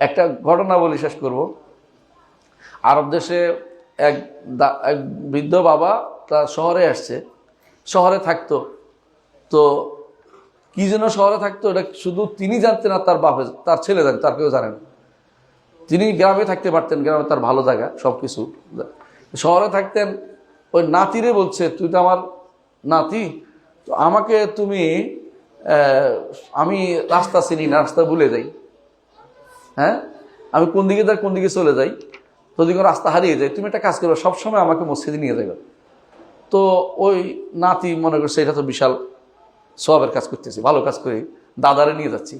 একটা ঘটনা বলি শেষ করব। আরব দেশে এক বৃদ্ধ বাবা তার শহরে আসছে, শহরে থাকতো। তো কি জন্য শহরে থাকতো এটা শুধু তিনি জানতেন না, তার বাপে তার ছেলে জানতেন, তার কেউ জানেন। তিনি গ্রামে থাকতে পারতেন, গ্রামে তার ভালো জায়গা সব কিছু। শহরে থাকতেন, ওই নাতিরে বলছে তুই তো আমার নাতি, তো আমাকে তুমি আমি রাস্তা চিনি না, রাস্তা ভুলে যাই, হ্যাঁ আমি কোন দিকে তার কোন দিকে চলে যাই, তো দিকে রাস্তা হারিয়ে যায়, তুমি একটা কাজ করবে সবসময় আমাকে মসজিদে নিয়ে যাবে। তো ওই নাতি মনে করছে এটা তো বিশাল সওয়াবের কাজ করতেছি, ভালো কাজ করি, দাদারে নিয়ে যাচ্ছি।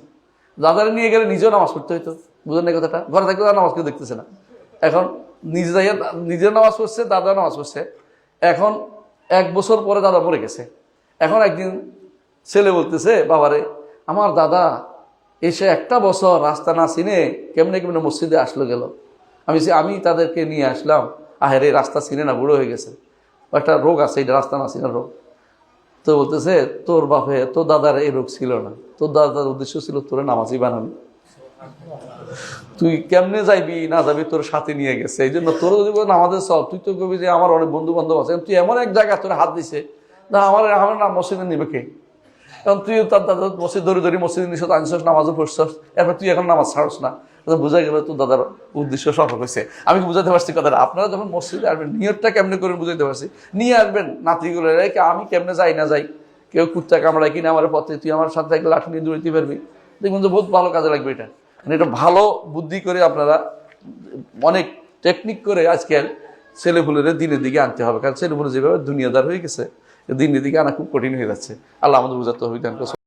দাদারে নিয়ে গেলে নিজেও নামাজ পড়তে হইতো, বুঝলেন না কথাটা? ঘরে থাকলে আর নামাজ কেউ দেখতেছে না, এখন নিজে যাইয়া নিজের নামাজ পড়ছে, দাদা নামাজ পড়ছে। এখন 1 বছর পরে দাদা মরে গেছে। এখন একদিন ছেলে বলতেছে বাবারে, আমার দাদা এসে 1টা বছর রাস্তা না চিনে কেমনে কেমনে মসজিদে আসলো গেল, আমি তাদেরকে নিয়ে আসলাম, আহেরে রাস্তা চিনে না, বুড়ো হয়ে গেছে, একটা রোগ আছে, এটা রাস্তা না চিনার রোগ। তো বলতেছে তোর বাপে তোর দাদার এই রোগ ছিল না, তোর দাদার উদ্দেশ্য ছিল তোরে নামাজি বানানো, তুই কেমনে যাইবি না যাবি তোর সাথে নিয়ে গেছে, এই জন্য তোর যদি নামাজের সব, তুই তো কবি যে আমার অনেক বন্ধু বান্ধব আছে, তুই এমন এক জায়গায় তোর হাত দিছে না, আমার নাম মসজিদে নিবে কে? কারণ তুই তার দাদা মসজিদ ধরে মসজিদে নিস, আনছিস, নামাজও পড়ছস, এরপর তুই এখন নামাজ ছাড়স না, বোঝা গেল তোর দাদার উদ্দেশ্য সফল হয়েছে। আমি বুঝাতে পারছি কথাটা। আপনারা যখন মসজিদে আসবেন নিয়তটা কেমনে করে বুঝাইতে পারছি, নিয়ে আসবেন নাতিগুলো, আমি কেমনে যাই না যাই, কেউ কুত্তা কামড়ায় কিনা আমার পথে, তুই আমার সাথে একটা লাঠি নিয়ে দৌড়াইতে পারবি, দেখবেন যে বহুত ভালো কাজে লাগবে। এটা মানে এটা ভালো বুদ্ধি করে আপনারা অনেক টেকনিক করে আজকাল ছেলেপুলের দিনের দিকে আনতে হবে, কারণ ছেলেপুলে যেভাবে দুনিয়াদার হয়ে গেছে, দিনের দিকে আনা খুব কঠিন হয়ে যাচ্ছে। আল্লাহ আমাদের বুঝাতে হবে।